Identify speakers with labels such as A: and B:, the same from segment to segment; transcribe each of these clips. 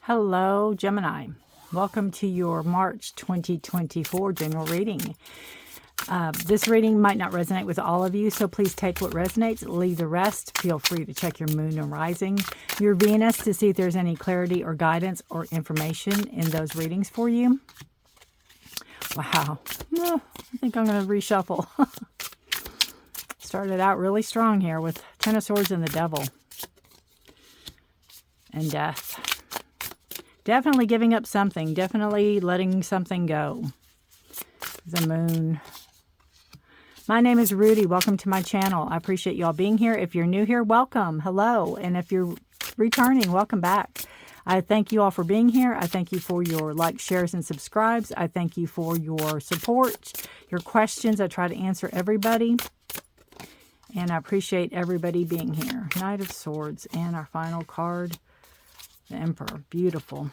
A: Hello, Gemini. Welcome to your March 2024 general reading. This reading might not resonate with all of you, so please take what resonates, leave the rest. Feel free to check your moon and rising, your Venus, to see if there's any clarity or guidance or information in those readings for you. Wow. I think I'm going to reshuffle. Started out really strong here with Ten of Swords and the Devil. And Death. Definitely giving up something. Definitely letting something go. The Moon. My name is Rudi. Welcome to my channel. I appreciate you all being here. If you're new here, welcome. Hello. And if you're returning, welcome back. I thank you all for being here. I thank you for your likes, shares, and subscribes. I thank you for your support, your questions. I try to answer everybody. And I appreciate everybody being here. Knight of Swords. And our final card, the Emperor. Beautiful.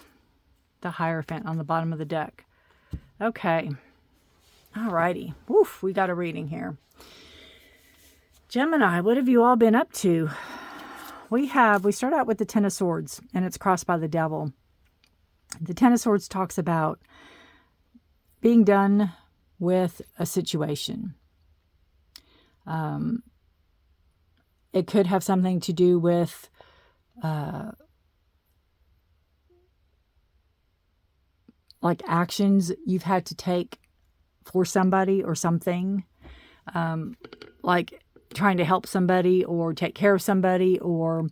A: The Hierophant on the bottom of the deck. Okay. Alrighty. Woof, we got a reading here. Gemini, what have you all been up to? We start out with the Ten of Swords, and it's crossed by the Devil. The Ten of Swords talks about being done with a situation. It could have something to do with like actions you've had to take for somebody or something, like trying to help somebody or take care of somebody or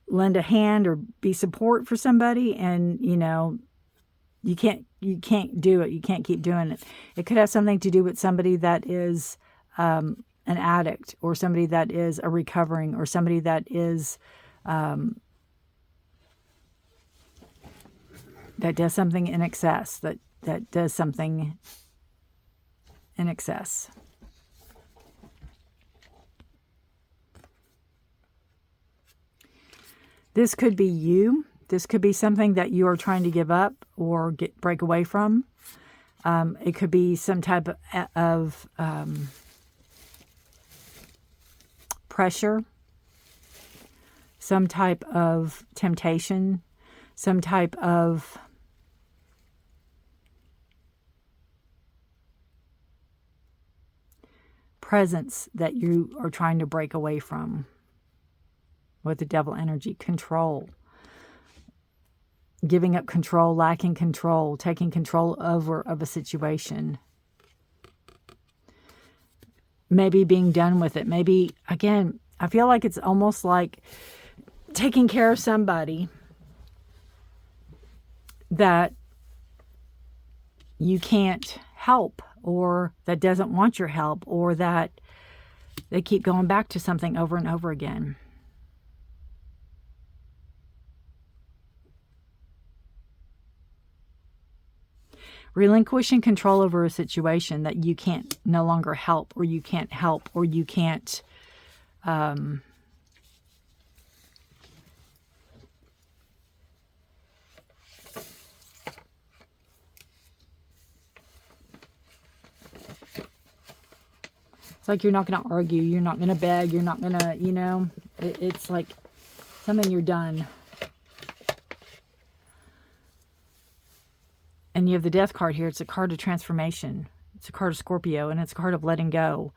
A: lend a hand or be support for somebody, and you can't do it. You can't keep doing it. It could have something to do with somebody that is an addict, or somebody that is a recovering, or somebody that is that does something in excess, that does something in excess. This could be you. This could be something that you are trying to give up or break away from. It could be some type of pressure, some type of temptation, some type of presence that you are trying to break away from. With the Devil energy, control. Giving up control, lacking control, taking control over of a situation. Maybe being done with it. Maybe, again, I feel like it's almost like taking care of somebody that you can't help, or that doesn't want your help, or that they keep going back to something over and over again. Relinquishing control over a situation that you can't no longer help, or you can't help, or you can't it's like you're not going to argue, you're not going to beg, you're not going to, it's like something you're done. And you have the Death card here. It's a card of transformation. It's a card of Scorpio, and it's a card of letting go.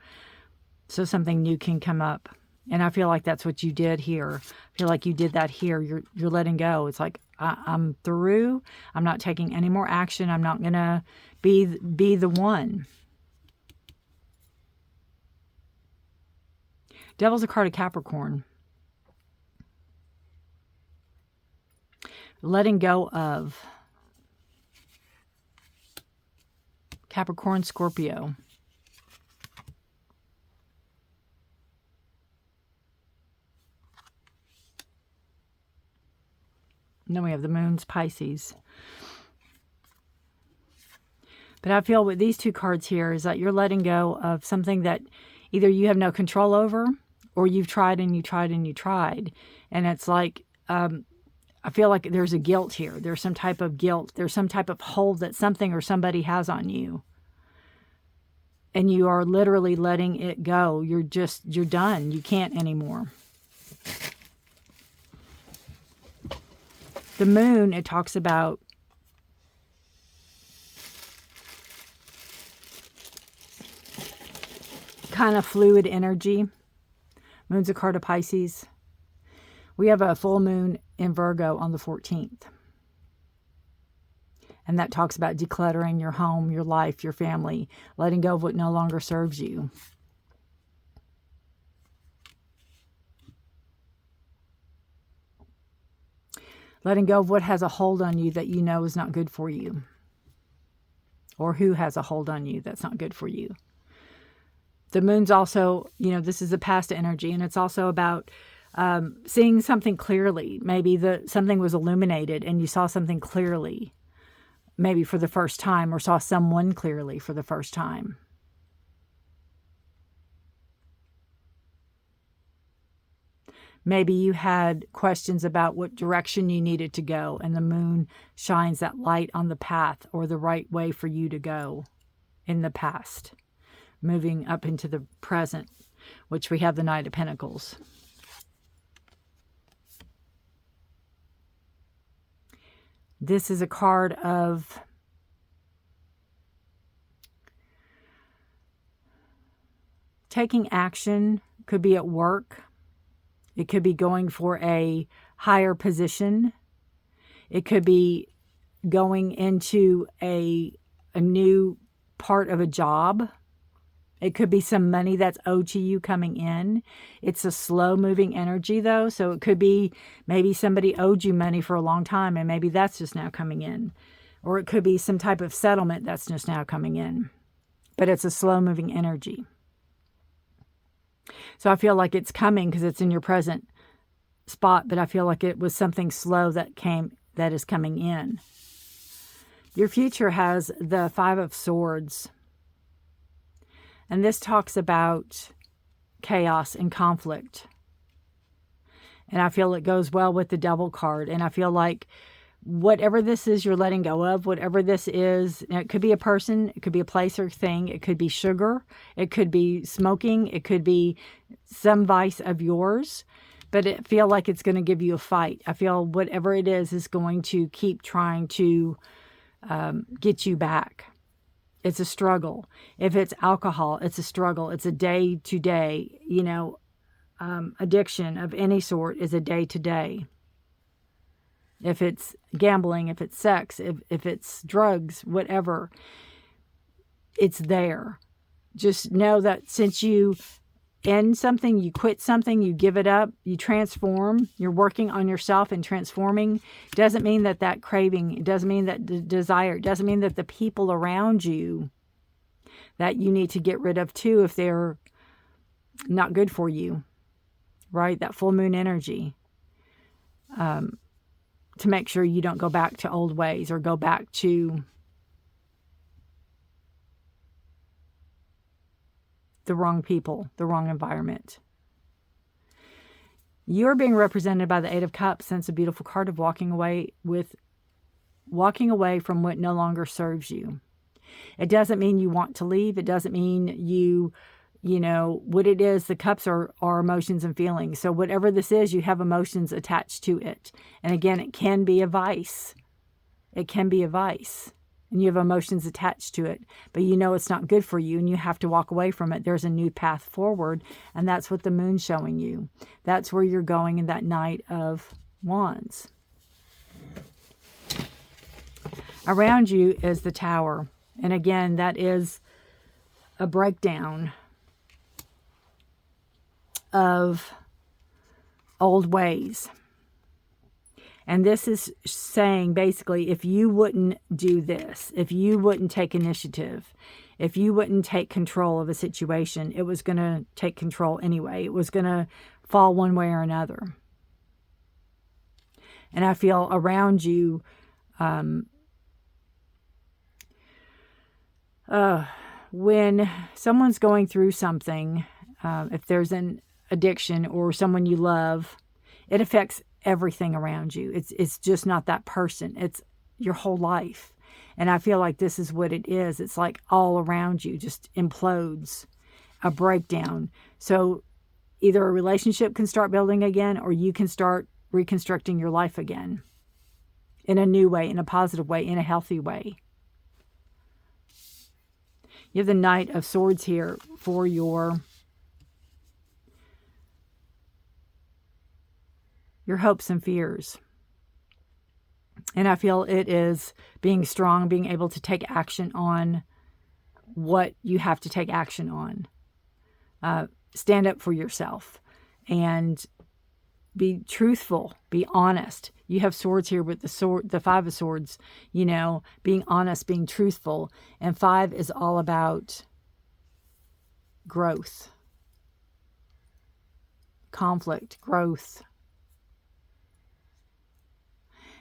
A: So something new can come up. And I feel like that's what you did here. I feel like you did that here. You're letting go. It's like, I'm through. I'm not taking any more action. I'm not going to be the one. Devil's a card of Capricorn. Letting go of Capricorn, Scorpio. And then we have the Moon's Pisces. But I feel with these two cards here is that you're letting go of something that either you have no control over, or you've tried and you tried and you tried. And it's like, I feel like there's a guilt here. There's some type of guilt. There's some type of hold that something or somebody has on you. And you are literally letting it go. You're done. You can't anymore. The moon, it talks about kind of fluid energy. Moon's a card of Pisces. We have a full moon in Virgo on the 14th. And that talks about decluttering your home, your life, your family, letting go of what no longer serves you. Letting go of what has a hold on you that you know is not good for you. Or who has a hold on you that's not good for you. The moon's also, this is a past energy, and it's also about seeing something clearly. Maybe something was illuminated and you saw something clearly, maybe for the first time, or saw someone clearly for the first time. Maybe you had questions about what direction you needed to go, and the moon shines that light on the path or the right way for you to go in the past, moving up into the present, which we have the Knight of Pentacles. This is a card of taking action. Could be at work. It could be going for a higher position. It could be going into a new part of a job. It could be some money that's owed to you coming in. It's a slow-moving energy, though, so it could be maybe somebody owed you money for a long time, and maybe that's just now coming in. Or it could be some type of settlement that's just now coming in. But it's a slow-moving energy. So I feel like it's coming because it's in your present spot, but I feel like it was something slow that is coming in. Your future has the Five of Swords. And this talks about chaos and conflict. And I feel it goes well with the Devil card. And I feel like whatever this is you're letting go of, whatever this is, it could be a person, it could be a place or thing, it could be sugar, it could be smoking, it could be some vice of yours, but I feel like it's going to give you a fight. I feel whatever it is going to keep trying to get you back. It's a struggle. If it's alcohol, it's a struggle. It's a day-to-day, addiction of any sort is a day-to-day. If it's gambling, if it's sex, if it's drugs, whatever, it's there. Just know that since you end something, you quit something, you give it up, you transform, you're working on yourself and transforming, doesn't mean that craving, it doesn't mean that the desire, it doesn't mean that the people around you that you need to get rid of too if they're not good for you, right? That full moon energy. To make sure you don't go back to old ways or go back to the wrong people, the wrong environment. You're being represented by the Eight of Cups, and it's a beautiful card of walking away from what no longer serves you. It doesn't mean you want to leave. It doesn't mean you what it is. The cups are emotions and feelings. So whatever this is, you have emotions attached to it. And again, it can be a vice. It can be a vice. And you have emotions attached to it. But you know it's not good for you and you have to walk away from it. There's a new path forward. And that's what the moon's showing you. That's where you're going in that Knight of Wands. Around you is the Tower. And again, that is a breakdown of old ways. And this is saying basically, if you wouldn't do this, if you wouldn't take initiative, if you wouldn't take control of a situation, it was going to take control anyway. It was going to fall one way or another. And I feel around you, when someone's going through something, if there's an addiction or someone you love, it affects everything around you. It's just not that person. It's your whole life. And I feel like this is what it is. It's like all around you just implodes, a breakdown. So either a relationship can start building again or you can start reconstructing your life again. in a new way, in a positive way, in a healthy way. You have the Knight of Swords here for your hopes and fears. And I feel it is being strong, being able to take action on what you have to take action on. Stand up for yourself and be truthful, be honest. You have swords here with the Five of Swords, you know, being honest, being truthful. And 5 is all about growth, conflict, growth.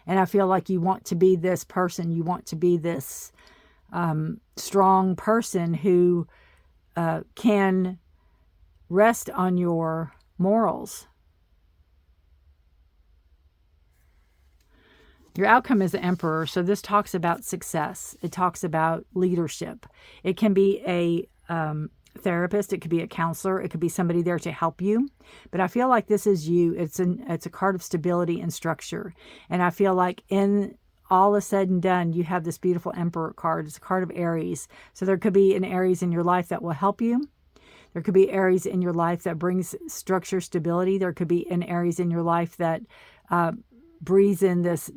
A: And I feel like you want to be this person. You want to be this strong person who can rest on your morals. Your outcome is the Emperor. So this talks about success. It talks about leadership. It can be a therapist. It could be a counselor. It could be somebody there to help you. But I feel like this is you. It's a card of stability and structure. And I feel like in all is said and done, you have this beautiful Emperor card. It's a card of Aries. So there could be an Aries in your life that will help you. There could be Aries in your life that brings structure, stability. There could be an Aries in your life that breathes in this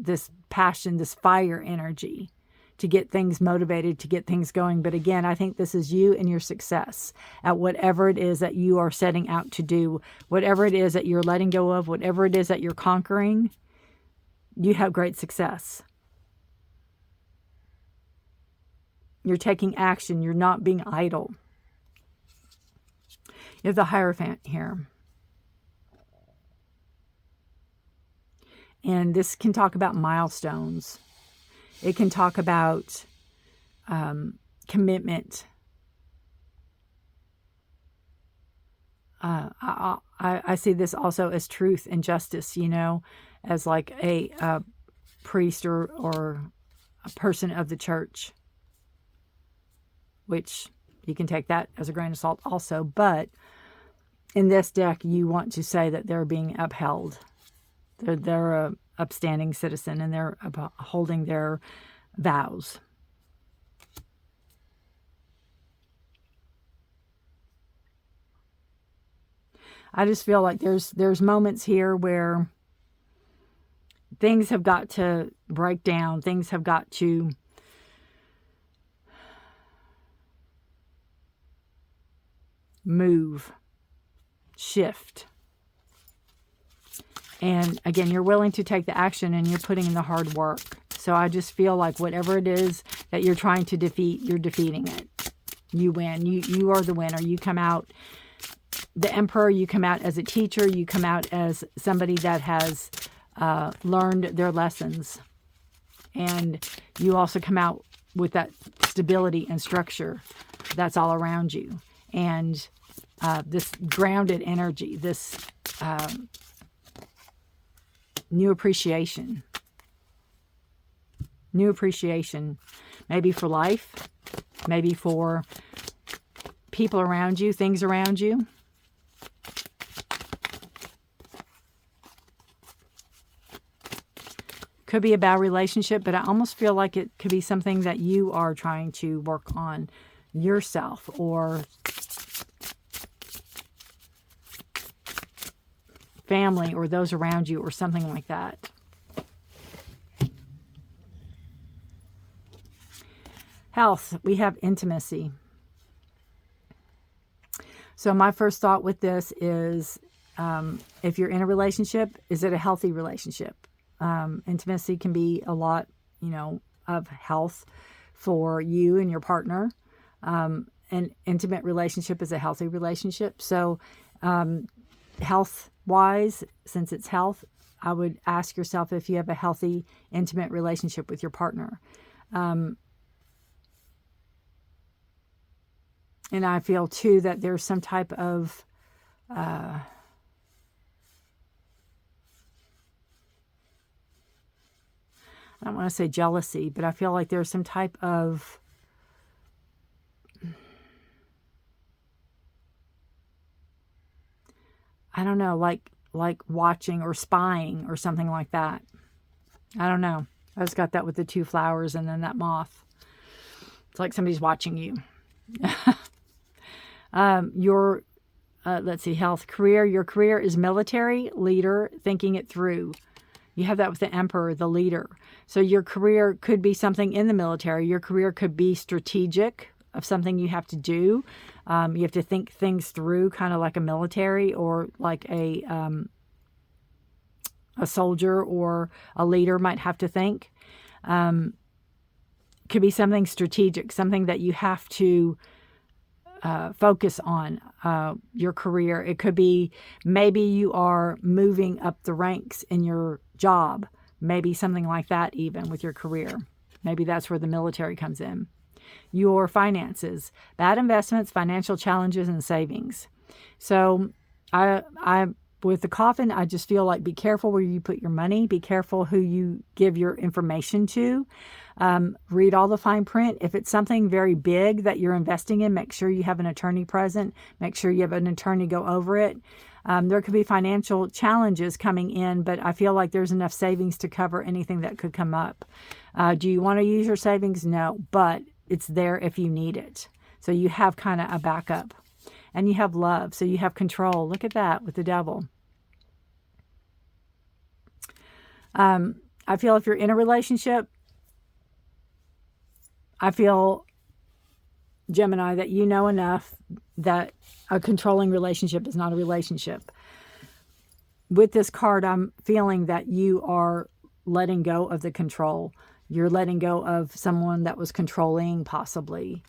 A: passion, this fire energy to get things motivated, to get things going. But again, I think this is you and your success at whatever it is that you are setting out to do, whatever it is that you're letting go of, whatever it is that you're conquering, you have great success. You're taking action. You're not being idle. You have the Hierophant here. And this can talk about milestones. It can talk about commitment. I see this also as truth and justice, you know, as like a priest or a person of the church, which you can take that as a grain of salt also. But in this deck, you want to say that they're being upheld. They're a upstanding citizen and they're holding their vows. I just feel like there's moments here where things have got to break down. Things have got to move, shift. And again, you're willing to take the action and you're putting in the hard work. So I just feel like whatever it is that you're trying to defeat, you're defeating it. You win. You are the winner. You come out the Emperor. You come out as a teacher. You come out as somebody that has learned their lessons. And you also come out with that stability and structure that's all around you. And this grounded energy, this new appreciation, maybe for life, maybe for people around you, things around you. Could be a bad relationship, but I almost feel like it could be something that you are trying to work on yourself, or family, or those around you, or something like that. Health, we have intimacy. So my first thought with this is, if you're in a relationship, is it a healthy relationship? Intimacy can be a lot, you know, of health for you and your partner. An intimate relationship is a healthy relationship. So health-wise, since it's health, I would ask yourself if you have a healthy, intimate relationship with your partner. And I feel, too, that there's some type of I don't want to say jealousy, but I feel like there's some type of I don't know, like watching or spying or something like that. I don't know. I just got that with the 2 flowers and then that moth. It's like somebody's watching you. Let's see, health, career. Your career is military, leader, thinking it through. You have that with the Emperor, the leader. So your career could be something in the military. Your career could be strategic, of something you have to do. You have to think things through, kind of like a military or like a soldier or a leader might have to think. Could be something strategic, something that you have to focus on, your career. It could be maybe you are moving up the ranks in your job, maybe something like that even with your career. Maybe that's where the military comes in. Your finances, bad investments, financial challenges, and savings. So with the coffin, I just feel like be careful where you put your money. Be careful who you give your information to. Read all the fine print. If it's something very big that you're investing in, make sure you have an attorney present. Make sure you have an attorney go over it. There could be financial challenges coming in, but I feel like there's enough savings to cover anything that could come up. Do you want to use your savings? No, but it's there if you need it. So you have kind of a backup. And you have love, so you have control. Look at that with the devil. I feel if you're in a relationship, I feel, Gemini, that you know enough that a controlling relationship is not a relationship. With this card, I'm feeling that you are letting go of the control. You're letting go of someone that was controlling, possibly.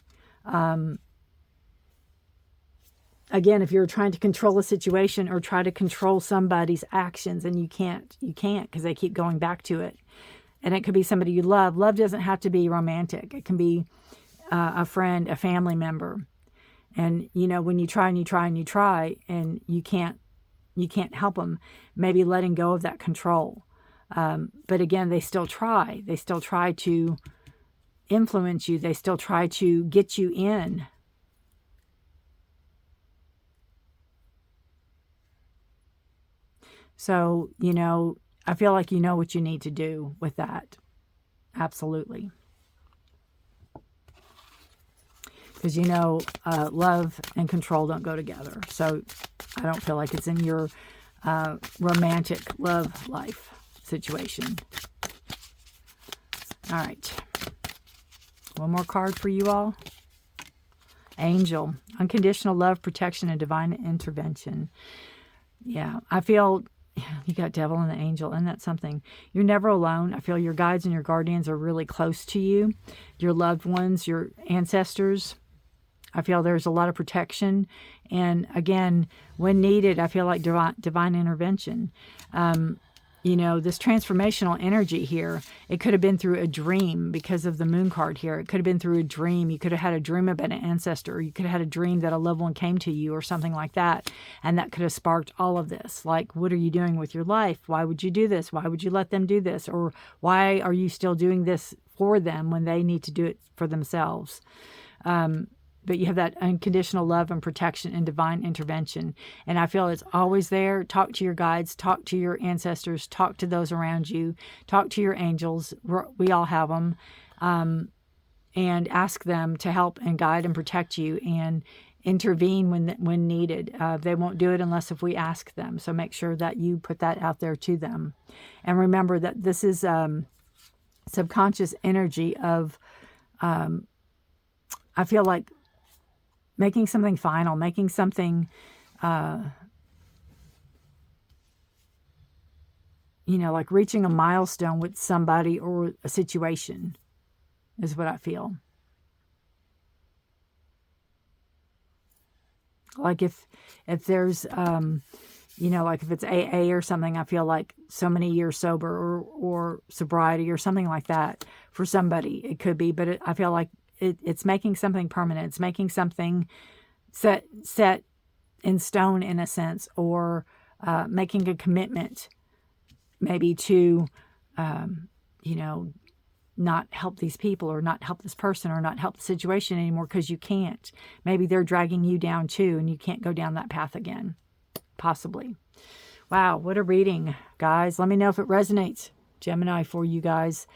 A: Again, if you're trying to control a situation or try to control somebody's actions and you can't because they keep going back to it. And it could be somebody you love. Love doesn't have to be romantic. It can be a friend, a family member. And, you know, when you try and you try and you try and you can't help them, maybe letting go of that control. But again, they still try. They still try to influence you. They still try to get you in. So, you know, I feel like you know what you need to do with that. Absolutely. Because, you know, love and control don't go together. So I don't feel like it's in your romantic love life situation. All right. One more card for you all. Angel. Unconditional love, protection, and divine intervention. Yeah, I feel you got devil and the angel. Isn't that something? You're never alone. I feel your guides and your guardians are really close to you. Your loved ones, your ancestors. I feel there's a lot of protection. And again, when needed, I feel like divine intervention. You know, this transformational energy here, it could have been through a dream because of the moon card here. It could have been through a dream. You could have had a dream about an ancestor, or you could have had a dream that a loved one came to you or something like that. And that could have sparked all of this. Like, what are you doing with your life? Why would you do this? Why would you let them do this? Or why are you still doing this for them when they need to do it for themselves? But you have that unconditional love and protection and divine intervention. And I feel it's always there. Talk to your guides, talk to your ancestors, talk to those around you, talk to your angels. We all have them. And ask them to help and guide and protect you and intervene when needed. They won't do it unless if we ask them. So make sure that you put that out there to them. And remember that this is subconscious energy of, I feel like, making something final, making something, you know, like reaching a milestone with somebody or a situation is what I feel. Like if there's, you know, like if it's AA or something, I feel like so many years sober or sobriety or something like that for somebody. It could be, but I feel like it's making something permanent. It's making something set in stone in a sense, or making a commitment maybe to, you know, not help these people or not help this person or not help the situation anymore because you can't. Maybe they're dragging you down too and you can't go down that path again. Possibly. Wow, what a reading, guys. Let me know if it resonates. Gemini for you guys.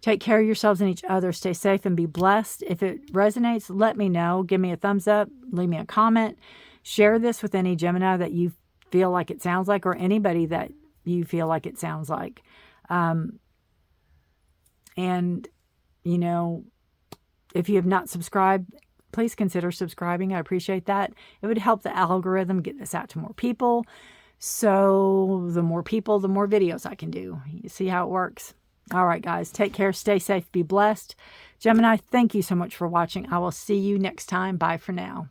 A: Take care of yourselves and each other. Stay safe and be blessed. If it resonates, let me know. Give me a thumbs up. Leave me a comment. Share this with any Gemini that you feel like it sounds like, or anybody that you feel like it sounds like. And, you know, if you have not subscribed, please consider subscribing. I appreciate that. It would help the algorithm get this out to more people. So the more people, the more videos I can do. You see how it works? All right, guys. Take care. Stay safe. Be blessed. Gemini, thank you so much for watching. I will see you next time. Bye for now.